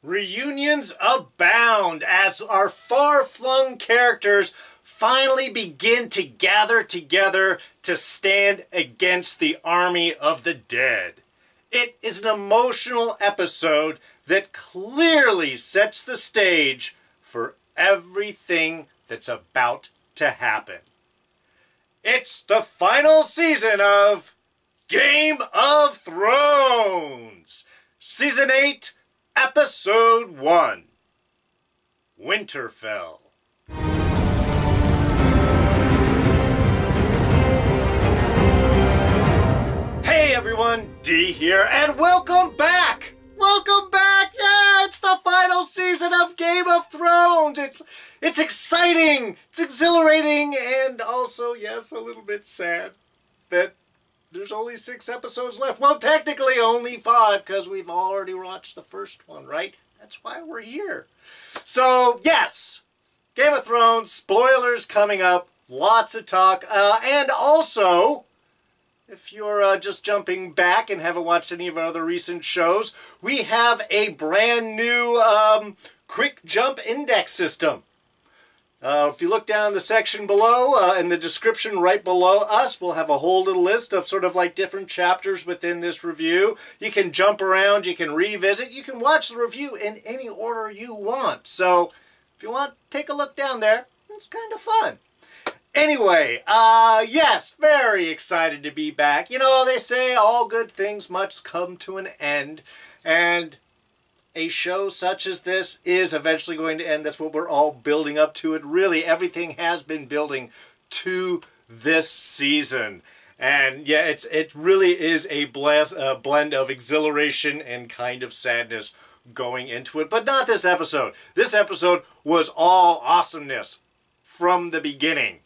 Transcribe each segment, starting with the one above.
Reunions abound as our far-flung characters finally begin to gather together to stand against the army of the dead. It is an emotional episode that clearly sets the stage for everything that's about to happen. It's the final season of Game of Thrones! Season 8, Episode 1, Winterfell. Hey everyone, D here, and welcome back! Welcome back! Yeah, it's the final season of Game of Thrones! It's exciting, it's exhilarating, and also, yes, a little bit sad that there's only 6 episodes left. Well, technically only 5, because we've already watched the first one, right? That's why we're here. So, yes, Game of Thrones, spoilers coming up, lots of talk, and also, if you're just jumping back and haven't watched any of our other recent shows, we have a brand new quick jump index system. If you look down the section below, in the description right below us, we'll have a whole little list of sort of like different chapters within this review. You can jump around, you can revisit, you can watch the review in any order you want. So, if you want, take a look down there. It's kind of fun. Anyway, yes, very excited to be back. You know, they say all good things must come to an end, and a show such as this is eventually going to end. That's what we're all building up to. It really, everything has been building to this season. And yeah, it really is a blend of exhilaration and kind of sadness going into it. But not this episode. This episode was all awesomeness from the beginning.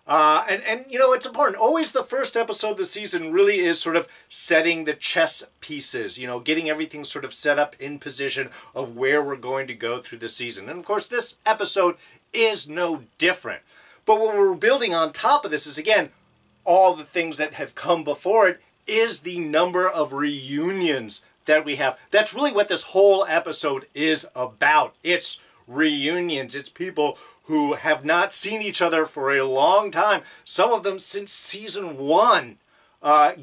And you know, it's important. Always the first episode of the season really is sort of setting the chess pieces, you know, getting everything sort of set up in position of where we're going to go through the season. And of course, this episode is no different. But what we're building on top of this is, again, all the things that have come before it is the number of reunions that we have. That's really what this whole episode is about. It's reunions. It's people who have not seen each other for a long time, some of them since season 1,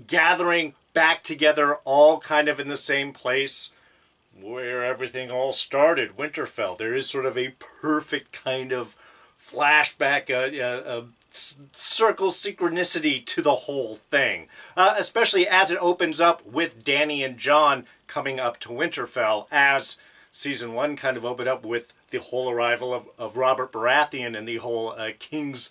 gathering back together all kind of in the same place where everything all started, Winterfell. There is sort of a perfect kind of flashback, circle synchronicity to the whole thing, especially as it opens up with Dany and Jon coming up to Winterfell, as season 1 kind of opened up with the whole arrival of Robert Baratheon and the whole King's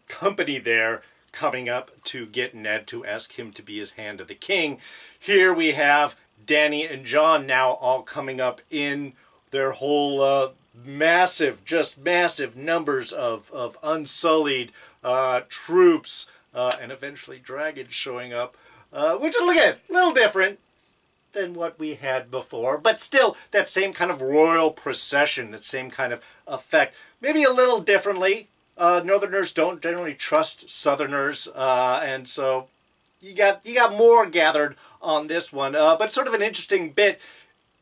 company there coming up to get Ned to ask him to be his hand of the king. Here we have Dany and Jon now all coming up in their whole massive, just massive numbers of unsullied troops, and eventually dragons showing up, which is, again, a little different than what we had before, but still that same kind of royal procession, that same kind of effect. Maybe a little differently. Northerners don't generally trust Southerners, and so you got more gathered on this one. But sort of an interesting bit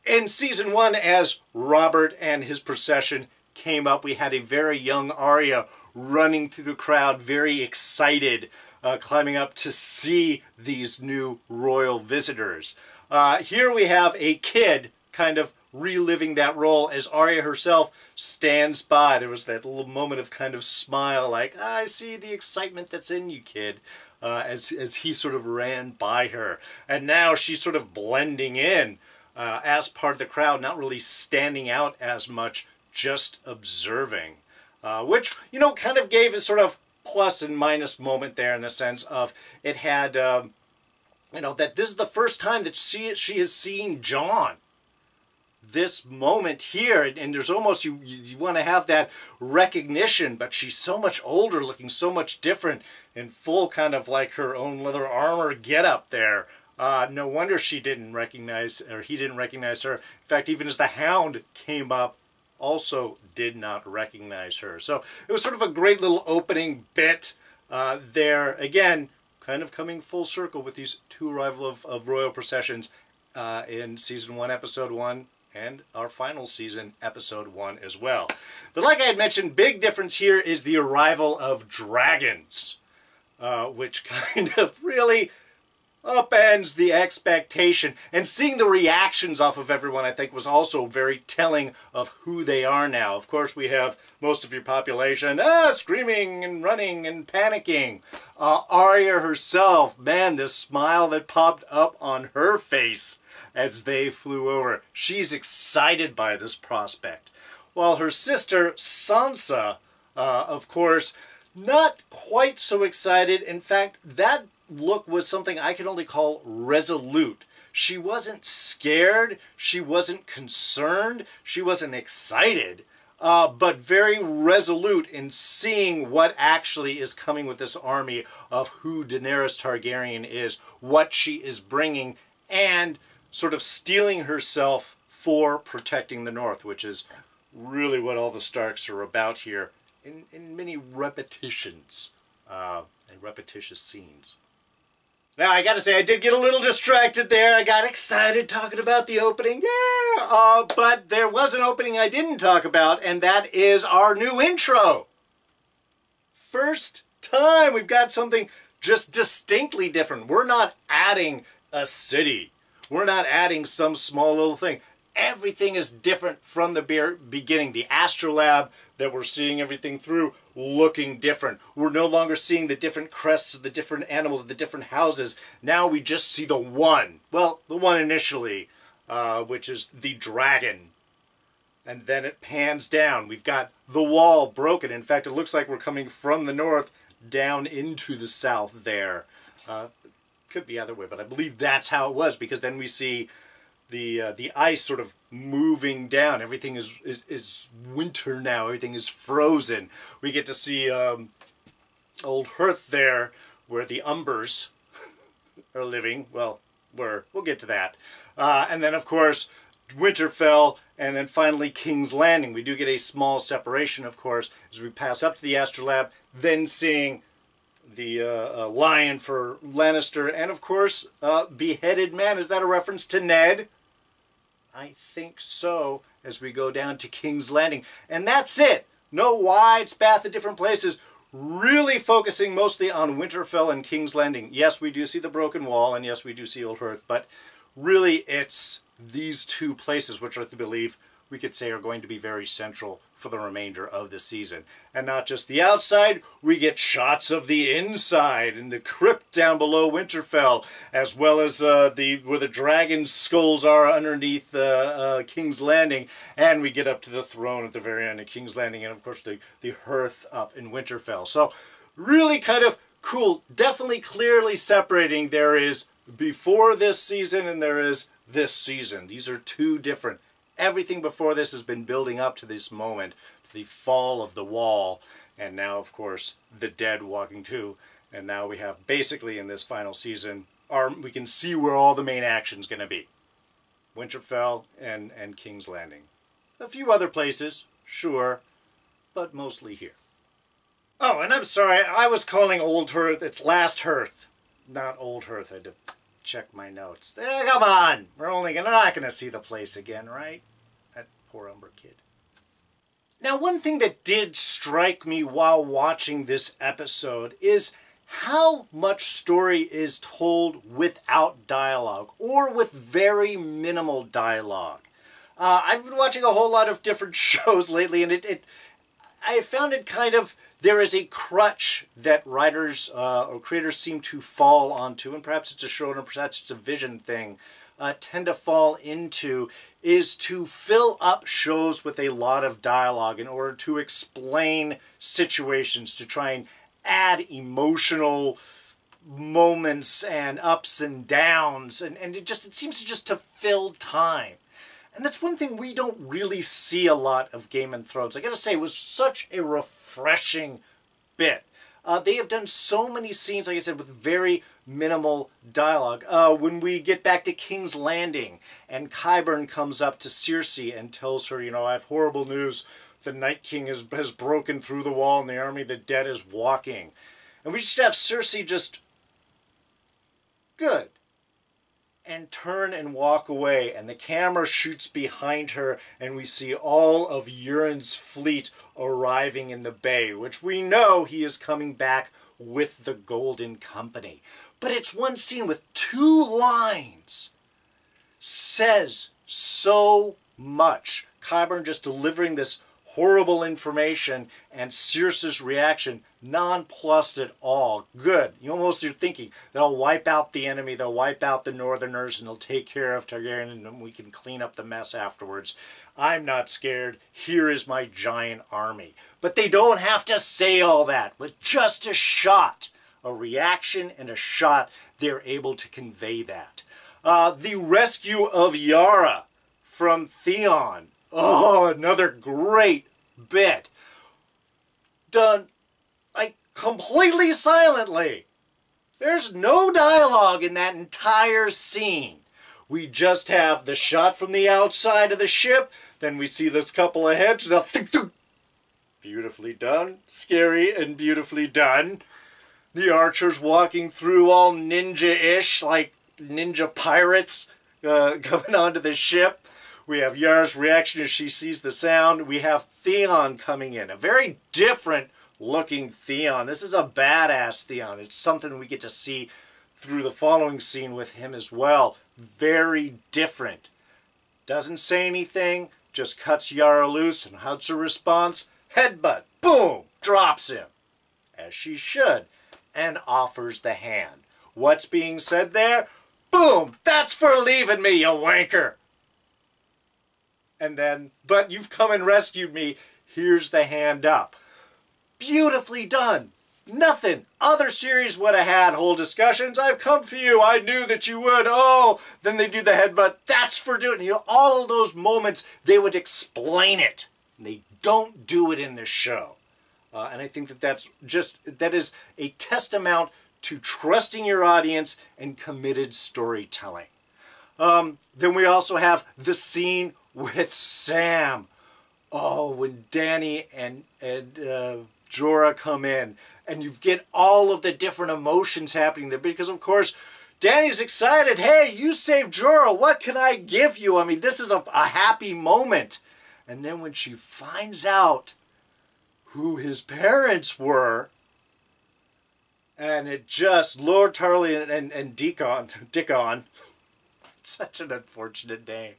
in season 1, as Robert and his procession came up, we had a very young Arya running through the crowd, very excited, climbing up to see these new royal visitors. Here we have a kid kind of reliving that role as Arya herself stands by. There was that little moment of kind of smile, like, I see the excitement that's in you, kid, as he sort of ran by her. And now she's sort of blending in as part of the crowd, not really standing out as much, just observing. Which, you know, kind of gave a sort of plus and minus moment there, in the sense of it had you know, that this is the first time that she has seen Jon. This moment here, and there's almost, you want to have that recognition, but she's so much older, looking so much different, in full kind of like her own leather armor getup there. No wonder she didn't recognize, or he didn't recognize her. In fact, even as the Hound came up, also did not recognize her. So it was sort of a great little opening bit there. Again, kind of coming full circle with these 2 arrival of royal processions in season 1, episode 1, and our final season, episode 1 as well. But like I had mentioned, big difference here is the arrival of dragons, which kind of really upends the expectation. And seeing the reactions off of everyone, I think, was also very telling of who they are now. Of course, we have most of your population screaming and running and panicking. Arya herself, man, the smile that popped up on her face as they flew over. She's excited by this prospect. While her sister, Sansa, of course, not quite so excited. In fact, that look was something I could only call resolute. She wasn't scared, she wasn't concerned, she wasn't excited, but very resolute in seeing what actually is coming with this army of who Daenerys Targaryen is, what she is bringing, and sort of steeling herself for protecting the North, which is really what all the Starks are about here in many repetitions and repetitious scenes. Now, I gotta say, I did get a little distracted there. I got excited talking about the opening. Yeah! But there was an opening I didn't talk about, and that is our new intro. First time we've got something just distinctly different. We're not adding a city. We're not adding some small little thing. Everything is different from the beginning. The astrolabe that we're seeing everything through looking different. We're no longer seeing the different crests of the different animals of the different houses. Now we just see the one. Well, the one initially, which is the dragon. And then it pans down. We've got the wall broken. In fact, it looks like we're coming from the north down into the south there. Could be other way, but I believe that's how it was, because then we see the ice sort of moving down. Everything is winter now. Everything is frozen. We get to see old Hearth there, where the Umbers are living. Well, we'll get to that. And then, of course, Winterfell, and then finally King's Landing. We do get a small separation, of course, as we pass up to the astrolabe, then seeing the lion for Lannister, and of course, beheaded man. Is that a reference to Ned? I think so, as we go down to King's Landing. And that's it. No wide swath of different places, really focusing mostly on Winterfell and King's Landing. Yes, we do see the broken wall, and yes, we do see Old Hearth, but really it's these two places, which I believe we could say are going to be very central for the remainder of the season. And not just the outside, we get shots of the inside and the crypt down below Winterfell, as well as where the dragon skulls are underneath King's Landing, and we get up to the throne at the very end of King's Landing, and of course the Hearth up in Winterfell. So really kind of cool, definitely clearly separating. There is before this season and there is this season. These are two different. Everything before this has been building up to this moment, to the fall of the wall, and now, of course, the dead walking too. And now we have, basically, in this final season, we can see where all the main action's going to be. Winterfell and King's Landing. A few other places, sure, but mostly here. Oh, and I'm sorry, I was calling Old Hearth, it's Last Hearth, not Old Hearth. I had to check my notes. Come on! We're not going to see the place again, right? That poor Umber kid. Now, one thing that did strike me while watching this episode is how much story is told without dialogue, or with very minimal dialogue. I've been watching a whole lot of different shows lately, and I found it kind of, there is a crutch that writers or creators seem to fall onto, and perhaps it's a showrunner, perhaps it's a vision thing, tend to fall into, is to fill up shows with a lot of dialogue in order to explain situations, to try and add emotional moments and ups and downs, and it seems to fill time. And that's one thing we don't really see a lot of Game of Thrones. I gotta say, it was such a refreshing bit. They have done so many scenes, like I said, with very minimal dialogue. When we get back to King's Landing, and Qyburn comes up to Cersei and tells her, you know, I have horrible news. The Night King has broken through the wall, and the army of the dead is walking. And we just have Cersei just, good. and turn and walk away, and the camera shoots behind her, and we see all of Euron's fleet arriving in the bay, which we know he is coming back with the Golden Company. But it's one scene with 2 lines. Says so much. Qyburn just delivering this horrible information, and Cersei's reaction, nonplussed at all. Good. You almost are thinking they'll wipe out the enemy, they'll wipe out the Northerners, and they'll take care of Targaryen, and we can clean up the mess afterwards. I'm not scared. Here is my giant army. But they don't have to say all that. With just a shot, a reaction and a shot, they're able to convey that. The rescue of Yara from Theon. Oh, another great bit. Done, like, completely silently. There's no dialogue in that entire scene. We just have the shot from the outside of the ship, then we see this couple of heads, beautifully done, scary and beautifully done. The archers walking through all ninja-ish, like ninja pirates, coming onto the ship. We have Yara's reaction as she sees the sound. We have Theon coming in. A very different looking Theon. This is a badass Theon. It's something we get to see through the following scene with him as well. Very different. Doesn't say anything, just cuts Yara loose, and how's her response? Headbutt. Boom! Drops him. As she should. And offers the hand. What's being said there? Boom! That's for leaving me, you wanker! And then, but you've come and rescued me. Here's the hand up. Beautifully done. Nothing. Other series would have had whole discussions. I've come for you. I knew that you would. Oh, then they do the headbutt. That's for doing. You know, all of those moments, they would explain it. And they don't do it in this show. And I think that that is a testament to trusting your audience and committed storytelling. Then we also have the scene with Sam. Oh, when Dany and Jorah come in, and you get all of the different emotions happening there, because of course Dany's excited. Hey, you saved Jorah. What can I give you? I mean, this is a happy moment. And then when she finds out who his parents were, and it just, Lord Tarly and Dickon, such an unfortunate name.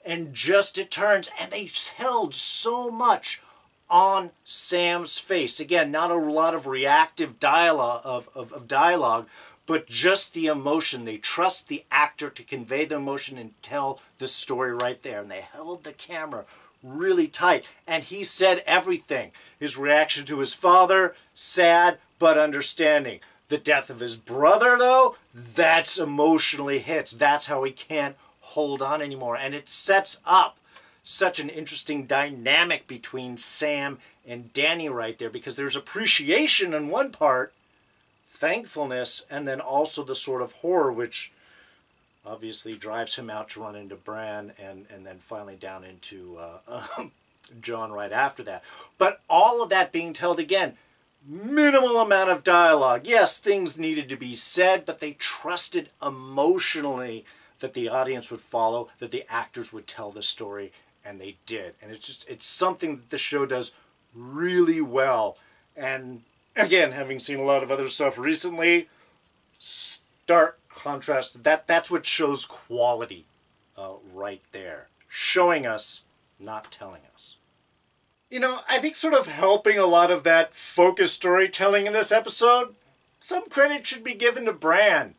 And just it turns, and they held so much on Sam's face. Again, not a lot of reactive dialogue, of dialogue, but just the emotion. They trust the actor to convey the emotion and tell the story right there. And they held the camera really tight. And he said everything. His reaction to his father, sad but understanding. The death of his brother, though, that's emotionally hits. That's how he can't hold on anymore. And it sets up such an interesting dynamic between Sam and Dany right there, because there's appreciation in one part, thankfulness, and then also the sort of horror, which obviously drives him out to run into Bran and then finally down into Jon right after that. But all of that being told, again, minimal amount of dialogue. Yes, things needed to be said, but they trusted emotionally that the audience would follow, that the actors would tell the story, and they did. And it's something that the show does really well. And again, having seen a lot of other stuff recently, stark contrast. That's what shows quality right there. Showing us, not telling us. You know, I think sort of helping a lot of that focused storytelling in this episode, some credit should be given to Bran,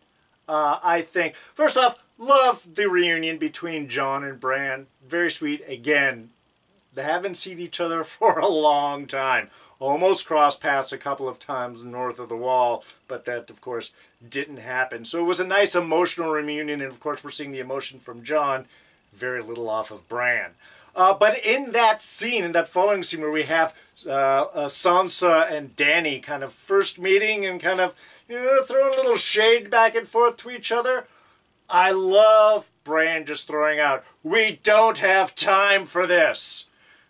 I think. First off, love the reunion between Jon and Bran. Very sweet. Again, they haven't seen each other for a long time. Almost crossed paths a couple of times north of the Wall, but that, of course, didn't happen. So it was a nice emotional reunion, and of course we're seeing the emotion from Jon, very little off of Bran. But in that scene, in that following scene where we have Sansa and Dany kind of first meeting and kind of throwing a little shade back and forth to each other, I love Bran just throwing out, "We don't have time for this.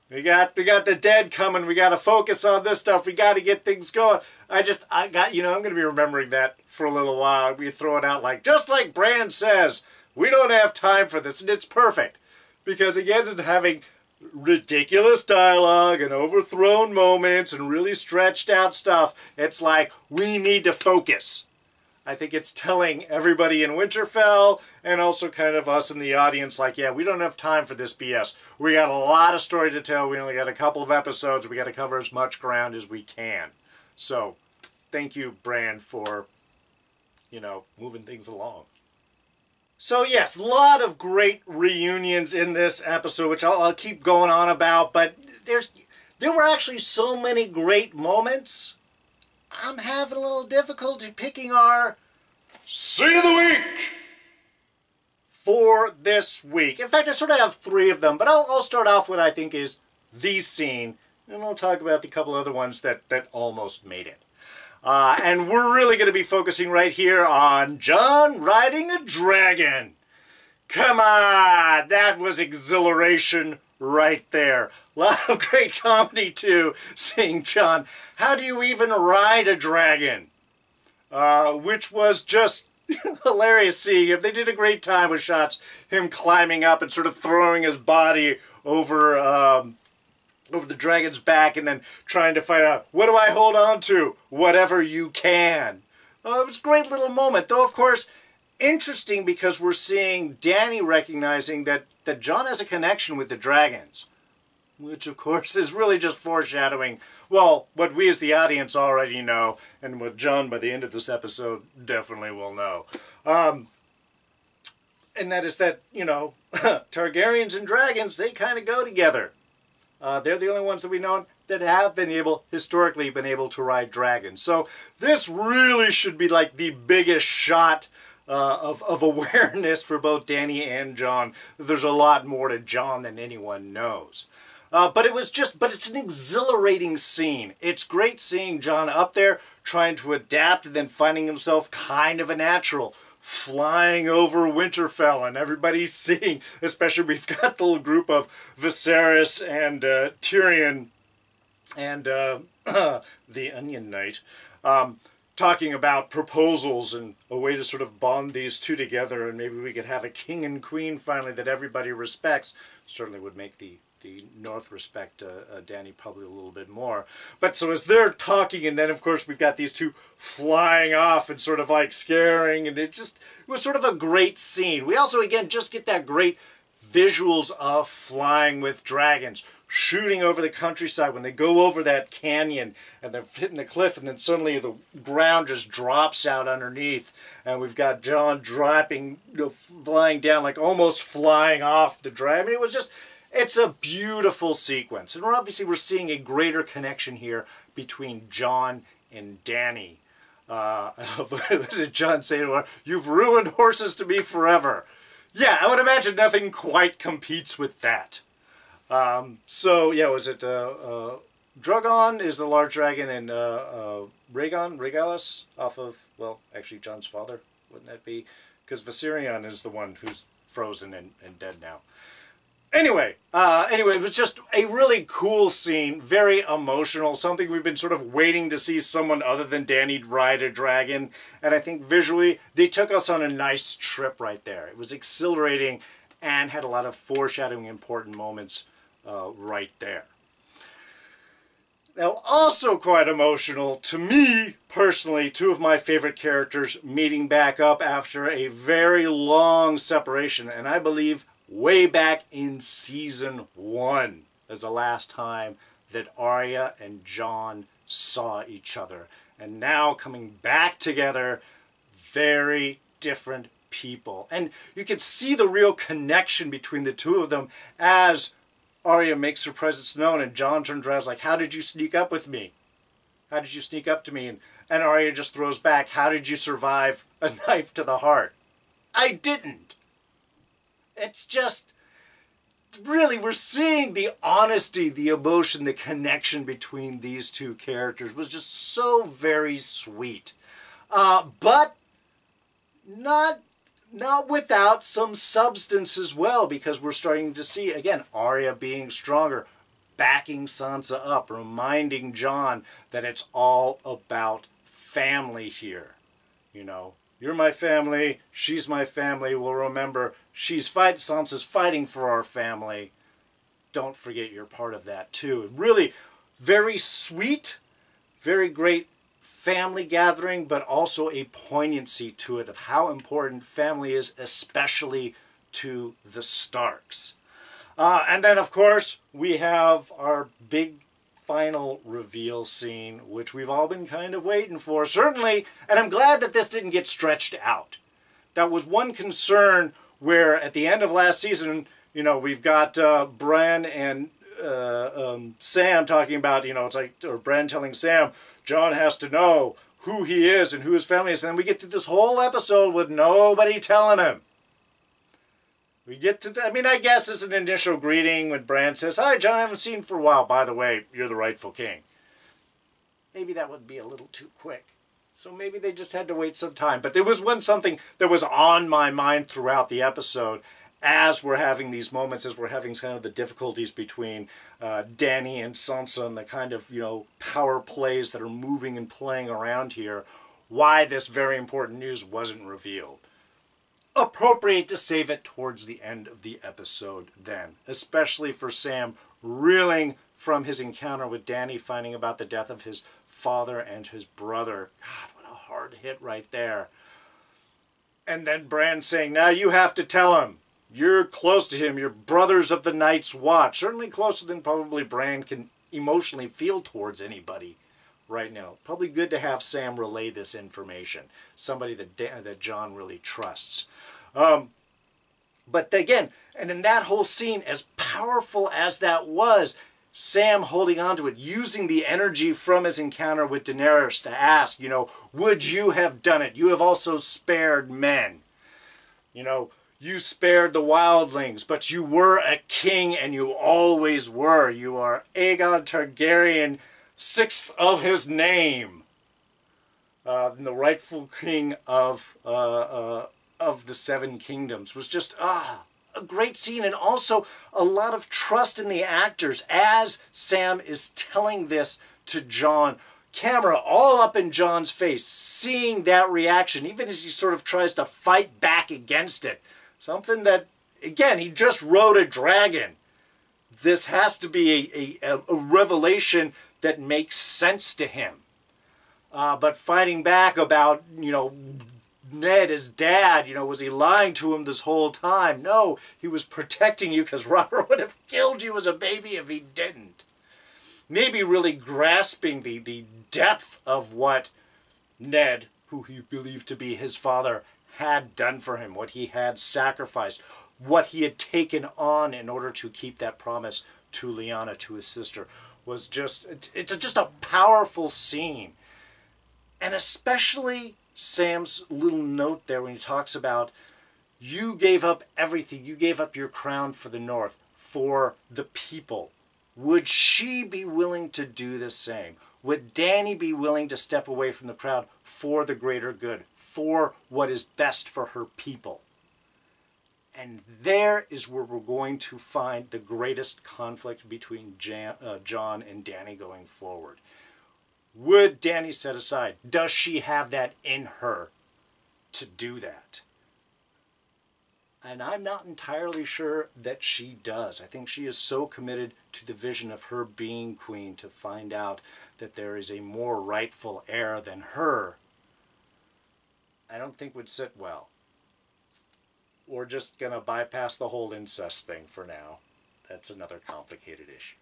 We got the dead coming. We got to focus on this stuff. We got to get things going." I'm going to be remembering that for a little while. We throw it out like, just like Bran says, we don't have time for this, and it's perfect. Because again, having ridiculous dialogue and overthrown moments and really stretched out stuff, it's like, we need to focus. I think it's telling everybody in Winterfell and also kind of us in the audience, like, yeah, we don't have time for this BS. We got a lot of story to tell. We only got a couple of episodes. We got to cover as much ground as we can. So, thank you, Bran, for, you know, moving things along. So yes, a lot of great reunions in this episode, which I'll keep going on about, but there were actually so many great moments. I'm having a little difficulty picking our Scene of the Week for this week. In fact, I sort of have three of them, but I'll start off with what I think is the scene, and I'll talk about the couple other ones that almost made it. And we're really going to be focusing right here on Jon riding a dragon. Come on, that was exhilaration right there. A lot of great comedy too, seeing Jon. How do you even ride a dragon? Which was just hilarious seeing him. They did a great time with shots, him climbing up and sort of throwing his body over the dragon's back and then trying to find out, what do I hold on to? Whatever you can. It was a great little moment, though, of course, interesting because we're seeing Dany recognizing that Jon has a connection with the dragons, which, of course, is really just foreshadowing, well, what we as the audience already know, and what Jon, by the end of this episode, definitely will know. And that is that, you know, Targaryens and dragons, they kind of go together. They're the only ones that we know that have historically been able to ride dragons. So this really should be like the biggest shot of awareness for both Dany and Jon. There's a lot more to Jon than anyone knows. But it's an exhilarating scene. It's great seeing Jon up there trying to adapt and then finding himself kind of a natural, flying over Winterfell, and everybody's seeing, especially we've got the little group of Viserys and Tyrion and the Onion Knight talking about proposals and a way to sort of bond these two together, and maybe we could have a king and queen finally that everybody respects. Certainly would make the North respect Dany probably a little bit more. But so as they're talking, and then of course we've got these two flying off and sort of like scaring, and it was sort of a great scene. We also again just get that great visuals of flying with dragons, shooting over the countryside when they go over that canyon and they're hitting the cliff, and then suddenly the ground just drops out underneath, and we've got Jon dropping, flying down, like almost flying off the dragon. I mean, it's a beautiful sequence. And we're seeing a greater connection here between Jon and Dany. What did Jon say to her? You've ruined horses to me forever. Yeah, I would imagine nothing quite competes with that. So, yeah, was it Drogon is the large dragon, and Rhaegalus off of, well, actually Jon's father, wouldn't that be? Because Viserion is the one who's frozen and dead now. Anyway, it was just a really cool scene, very emotional, something we've been sort of waiting to see someone other than Dany ride a dragon, and I think visually they took us on a nice trip right there. It was exhilarating and had a lot of foreshadowing important moments right there. Now, also quite emotional, to me, personally, two of my favorite characters meeting back up after a very long separation, and I believe way back in Season 1 as the last time that Arya and Jon saw each other. And now coming back together, very different people. And you can see the real connection between the two of them as Arya makes her presence known, and Jon turns around and is like, how did you sneak up with me? How did you sneak up to me? And Arya just throws back, how did you survive a knife to the heart? I didn't. It's just, really, we're seeing the honesty, the emotion, the connection between these two characters. It was just so very sweet. But not without some substance as well, because we're starting to see, again, Arya being stronger, backing Sansa up, reminding Jon that it's all about family here. You know, you're my family, she's my family. We'll remember Sansa's fighting for our family. Don't forget you're part of that too. Really very sweet, very great family gathering, but also a poignancy to it of how important family is, especially to the Starks. And then, of course, we have our big final reveal scene, which we've all been kind of waiting for, certainly, and I'm glad that this didn't get stretched out. That was one concern where at the end of last season, you know, we've got Bran and Sam talking about, you know, it's like, or Bran telling Sam, Jon has to know who he is and who his family is, and then we get to this whole episode with nobody telling him. We get to, I mean, I guess it's an initial greeting when Bran says, hi, Jon, I haven't seen you for a while. By the way, you're the rightful king. Maybe that would be a little too quick. So maybe they just had to wait some time. But there was something that was on my mind throughout the episode as we're having these moments, as we're having kind of the difficulties between Dany and Sansa and the kind of, you know, power plays that are moving and playing around here, why this very important news wasn't revealed. Appropriate to save it towards the end of the episode then, especially for Sam reeling from his encounter with Dany, finding about the death of his father and his brother. God, what a hard hit right there. And then Bran saying, now you have to tell him. You're close to him. You're brothers of the Night's Watch. Certainly closer than probably Bran can emotionally feel towards anybody right now. Probably good to have Sam relay this information. Somebody that Jon really trusts. But again, and in that whole scene, as powerful as that was, Sam holding on to it, using the energy from his encounter with Daenerys to ask, you know, would you have done it? You have also spared men. You know, you spared the wildlings, but you were a king and you always were. You are Aegon Targaryen, 6th of his name. The rightful king of the Seven Kingdoms. Was just, a great scene, and also a lot of trust in the actors as Sam is telling this to Jon. Camera all up in Jon's face, seeing that reaction, even as he sort of tries to fight back against it. Something that, again, he just rode a dragon. This has to be a revelation that makes sense to him. But fighting back about, you know, Ned, his dad, you know, was he lying to him this whole time? No, he was protecting you because Robert would have killed you as a baby if he didn't. Maybe really grasping the depth of what Ned, who he believed to be his father, had done for him, what he had sacrificed, what he had taken on in order to keep that promise to Lyanna, to his sister, was just, it's just a powerful scene. And especially Sam's little note there when he talks about, you gave up everything, you gave up your crown for the North, for the people. Would she be willing to do the same? Would Dany be willing to step away from the crowd for the greater good, for what is best for her people? And there is where we're going to find the greatest conflict between Jon and Dany going forward. Would Dany set aside? Does she have that in her to do that? And I'm not entirely sure that she does. I think she is so committed to the vision of her being queen to find out that there is a more rightful heir than her. I don't think would sit well. We're just going to bypass the whole incest thing for now. That's another complicated issue.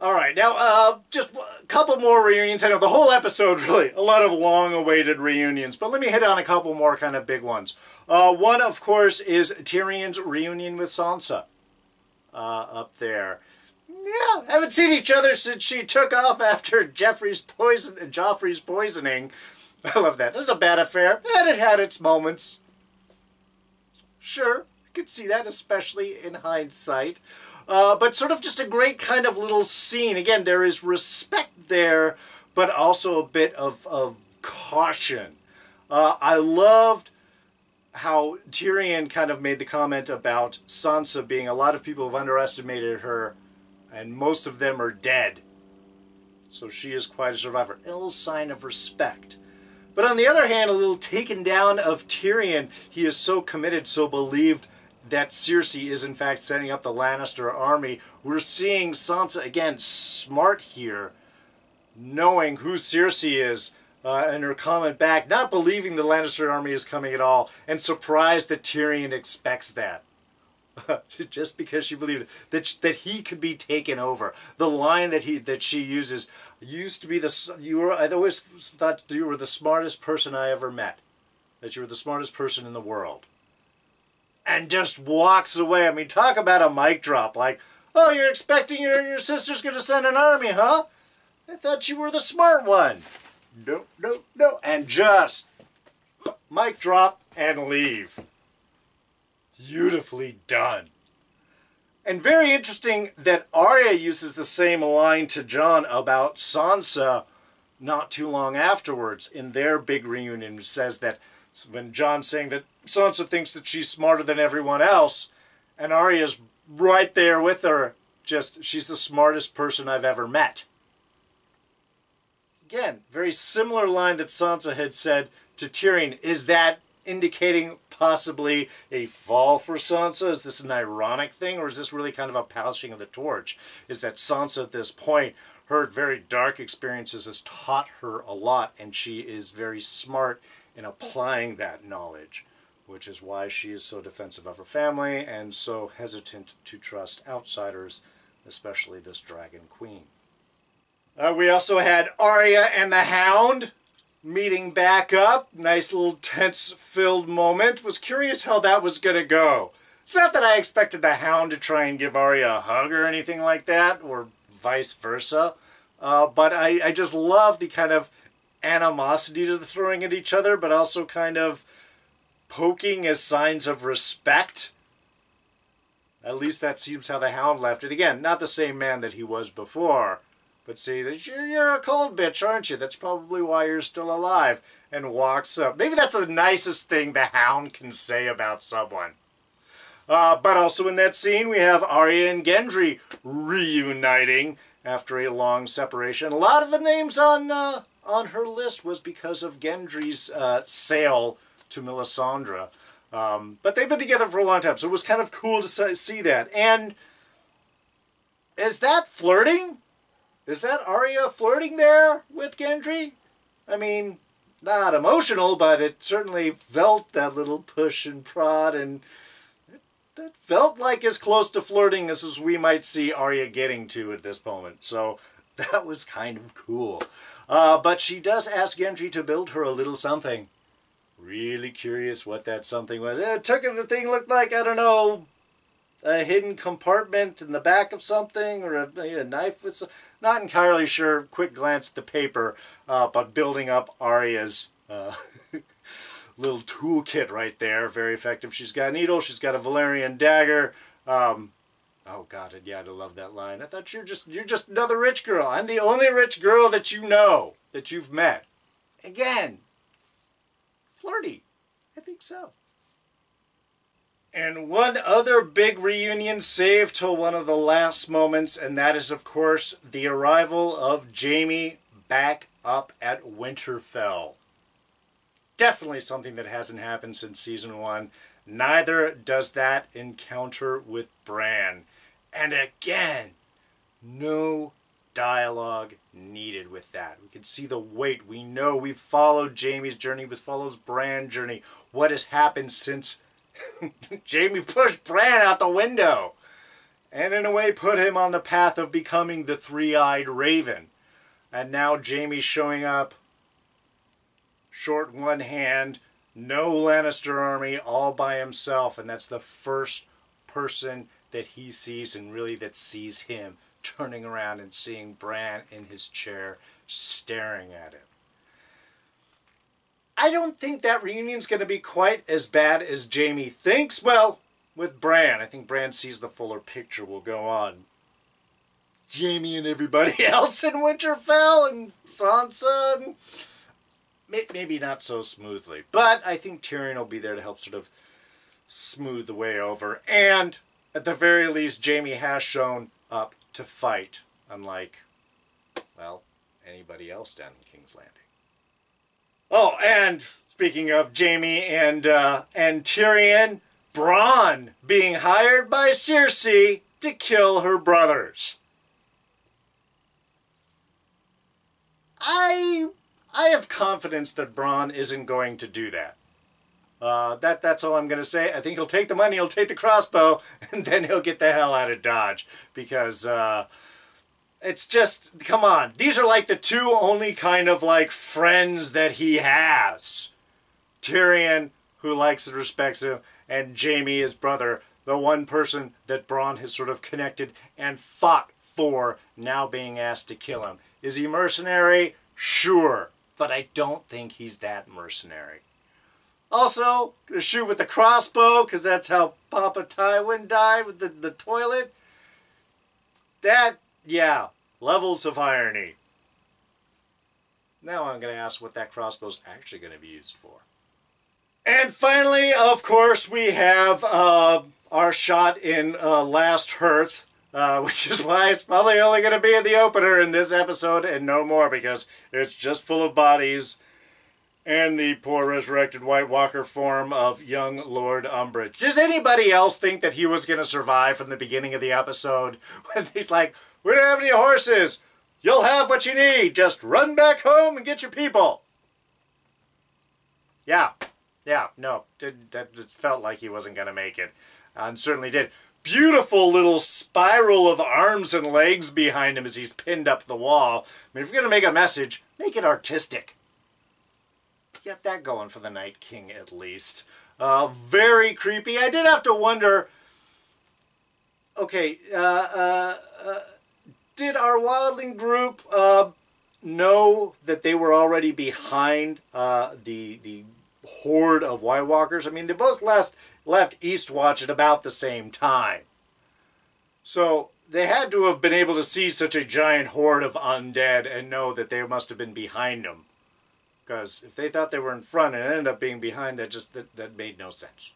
All right, now just a couple more reunions. I know the whole episode, really, a lot of long-awaited reunions, but let me hit on a couple more kind of big ones. One, of course, is Tyrion's reunion with Sansa up there. Yeah, haven't seen each other since she took off after Joffrey's poisoning. I love that. It was a bad affair, and it had its moments. Sure, I could see that, especially in hindsight. But sort of just a great kind of little scene. Again, there is respect there, but also a bit of caution. I loved how Tyrion kind of made the comment about Sansa being, a lot of people have underestimated her, and most of them are dead. So she is quite a survivor. A little sign of respect. But on the other hand, a little taken down of Tyrion. He is so committed, so believed that Cersei is in fact setting up the Lannister army. We're seeing Sansa, again, smart here, knowing who Cersei is, and her comment back, not believing the Lannister army is coming at all, and surprised that Tyrion expects that. Just because she believed that he could be taken over. The line that she uses, used to be I always thought you were the smartest person I ever met. That you were the smartest person in the world. And just walks away. I mean, talk about a mic drop. Like, oh, you're expecting your sister's going to send an army, huh? I thought you were the smart one. No, no, no. And just mic drop and leave. Beautifully done. And very interesting that Arya uses the same line to Jon about Sansa not too long afterwards in their big reunion. It says that when Jon's saying that Sansa thinks that she's smarter than everyone else, and Arya's right there with her, just, she's the smartest person I've ever met. Again, very similar line that Sansa had said to Tyrion. Is that indicating possibly a fall for Sansa? Is this an ironic thing, or is this really kind of a passing of the torch? Is that Sansa at this point, her very dark experiences has taught her a lot, and she is very smart in applying that knowledge, which is why she is so defensive of her family and so hesitant to trust outsiders, especially this Dragon Queen. We also had Arya and the Hound meeting back up. Nice little tense-filled moment. Was curious how that was going to go. Not that I expected the Hound to try and give Arya a hug or anything like that, or vice versa. But I just love the kind of animosity to the throwing at each other, but also kind of poking as signs of respect. At least that seems how the Hound left it. Again, not the same man that he was before. But see, you're a cold bitch, aren't you? That's probably why you're still alive. And walks up. Maybe that's the nicest thing the Hound can say about someone. But also in that scene, we have Arya and Gendry reuniting after a long separation. A lot of the names on her list was because of Gendry's sale to Melisandre. But they've been together for a long time, so it was kind of cool to see that. And is that flirting? Is that Arya flirting there with Gendry? I mean, not emotional, but it certainly felt that little push and prod, and that felt like as close to flirting as we might see Arya getting to at this moment. So that was kind of cool. But she does ask Gendry to build her a little something. Really curious what that something was. The thing looked like, I don't know, a hidden compartment in the back of something, or a knife with some, not entirely sure. Quick glance at the paper, but building up Arya's little toolkit right there. Very effective. She's got a needle, she's got a Valyrian dagger. Oh god, yeah, I love that line. I thought you're just another rich girl. I'm the only rich girl that you know, that you've met. Again, flirty. I think so. And one other big reunion saved till one of the last moments, and that is, of course, the arrival of Jaime back up at Winterfell. Definitely something that hasn't happened since Season 1. Neither does that encounter with Bran. And again, no dialogue needed with that. We can see the weight. We know we've followed Jaime's journey, we follows Bran's journey. What has happened since Jaime pushed Bran out the window, and in a way put him on the path of becoming the three-eyed raven. And now Jaime's showing up, short in one hand, no Lannister army, all by himself, and that's the first person that he sees, and really that sees him, turning around and seeing Bran in his chair staring at him. I don't think that reunion's going to be quite as bad as Jaime thinks. Well, with Bran, I think Bran sees the fuller picture will go on. Jaime and everybody else in Winterfell, and Sansa, and maybe not so smoothly. But I think Tyrion will be there to help sort of smooth the way over. And at the very least, Jaime has shown up to fight, unlike, well, anybody else down in King's Landing. Oh, and speaking of Jaime and Tyrion, Bronn being hired by Cersei to kill her brothers. I have confidence that Bronn isn't going to do that. That's all I'm going to say. I think he'll take the money, he'll take the crossbow, and then he'll get the hell out of Dodge. Because, it's just, come on. These are like the two only kind of like friends that he has. Tyrion, who likes and respects him, and Jaime, his brother, the one person that Bronn has sort of connected and fought for, now being asked to kill him. Is he mercenary? Sure. But I don't think he's that mercenary. Also, gonna shoot with the crossbow, because that's how Papa Tywin died with the toilet. That, yeah, levels of irony. Now I'm going to ask what that crossbow's actually going to be used for. And finally, of course, we have our shot in Last Hearth, which is why it's probably only going to be in the opener in this episode and no more, because it's just full of bodies and the poor resurrected White Walker form of young Lord Umbridge. Does anybody else think that he was going to survive from the beginning of the episode? When he's like, we don't have any horses. You'll have what you need. Just run back home and get your people. Yeah, no. That just felt like he wasn't going to make it. And certainly did. Beautiful little spiral of arms and legs behind him as he's pinned up the wall. I mean, if you're going to make a message, make it artistic. Get that going for the Night King, at least. Very creepy. I did have to wonder, okay, did our wildling group know that they were already behind the horde of White Walkers? I mean, they both left Eastwatch at about the same time. So they had to have been able to see such a giant horde of undead and know that they must have been behind them. Because if they thought they were in front and ended up being behind, that made no sense.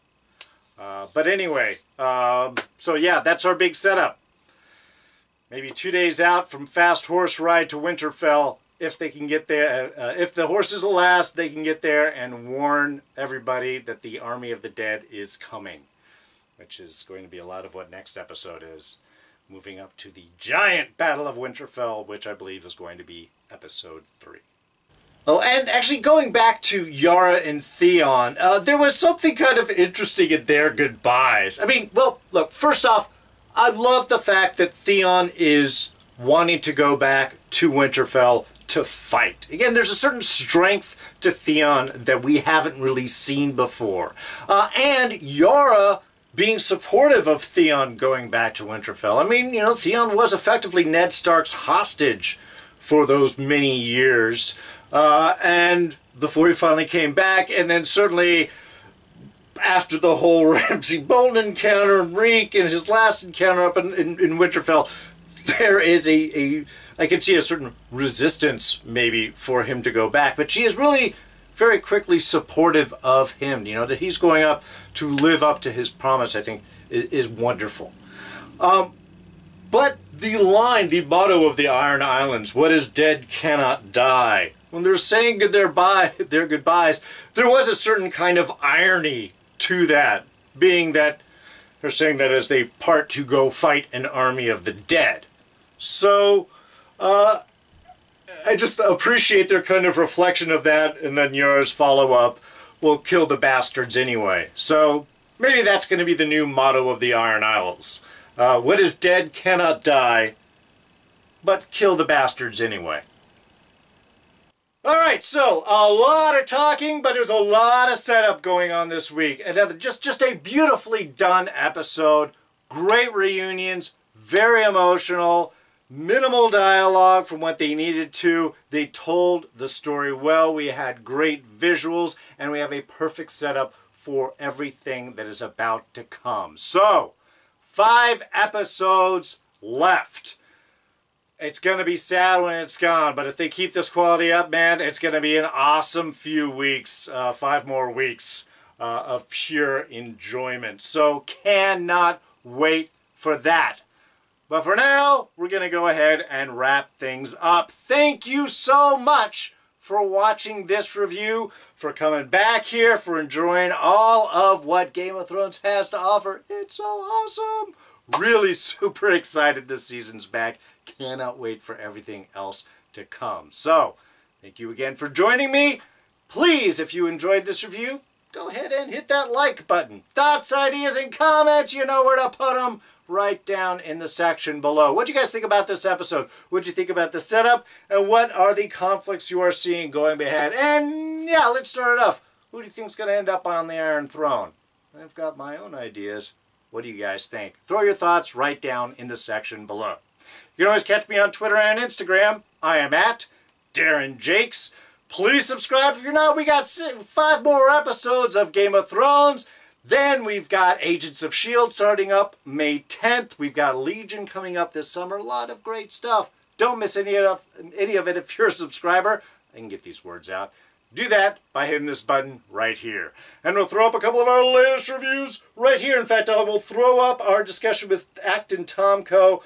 But anyway, so yeah, that's our big setup. Maybe 2 days out from fast horse ride to Winterfell, if they can get there. If the horses will last, they can get there and warn everybody that the army of the dead is coming. Which is going to be a lot of what next episode is. Moving up to the giant Battle of Winterfell, which I believe is going to be episode 3. Oh, and actually going back to Yara and Theon, there was something kind of interesting in their goodbyes. I mean, well, look, first off, I love the fact that Theon is wanting to go back to Winterfell to fight. Again, there's a certain strength to Theon that we haven't really seen before. And Yara being supportive of Theon going back to Winterfell. I mean, you know, Theon was effectively Ned Stark's hostage for those many years. And before he finally came back, and then certainly after the whole Ramsay Bolton encounter and Reek and his last encounter up in Winterfell, there is I can see a certain resistance maybe for him to go back. But she is really very quickly supportive of him. You know, that he's going up to live up to his promise, I think, is wonderful. But the line, the motto of the Iron Islands, what is dead cannot die. When they're saying their goodbyes, there was a certain kind of irony to that, being that they're saying that as they part to go fight an army of the dead. So, I just appreciate their kind of reflection of that, and then Yara's follow-up, will kill the bastards anyway. So, maybe that's going to be the new motto of the Iron Isles. What is dead cannot die, but kill the bastards anyway. Alright, so a lot of talking, but there's a lot of setup going on this week. And just a beautifully done episode. Great reunions, very emotional, minimal dialogue from what they needed to. They told the story well. We had great visuals, and we have a perfect setup for everything that is about to come. So, 5 episodes left. It's going to be sad when it's gone, but if they keep this quality up, man, it's going to be an awesome few weeks, 5 more weeks of pure enjoyment. So cannot wait for that. But for now, we're going to go ahead and wrap things up. Thank you so much for watching this review, for coming back here, for enjoying all of what Game of Thrones has to offer. It's so awesome. Really super excited this season's back. Cannot wait for everything else to come. So, thank you again for joining me. Please, if you enjoyed this review, go ahead and hit that like button. Thoughts, ideas, and comments, you know where to put them. Right down in the section below. What do you guys think about this episode? What do you think about the setup? And what are the conflicts you are seeing going ahead? And yeah, let's start it off. Who do you think is going to end up on the Iron Throne? I've got my own ideas. What do you guys think? Throw your thoughts right down in the section below. You can always catch me on Twitter and Instagram. I am at Darren Jakes. Please subscribe if you're not. We got 5 more episodes of Game of Thrones. Then we've got Agents of S.H.I.E.L.D. starting up May 10th. We've got Legion coming up this summer. A lot of great stuff. Don't miss any of it if you're a subscriber. I can get these words out. Do that by hitting this button right here. And we'll throw up a couple of our latest reviews right here. In fact, I will throw up our discussion with Acton Tomko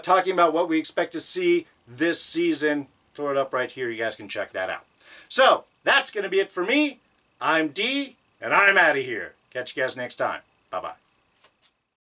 talking about what we expect to see this season. Throw it up right here. You guys can check that out. So, that's going to be it for me. I'm D, and I'm out of here. Catch you guys next time. Bye-bye.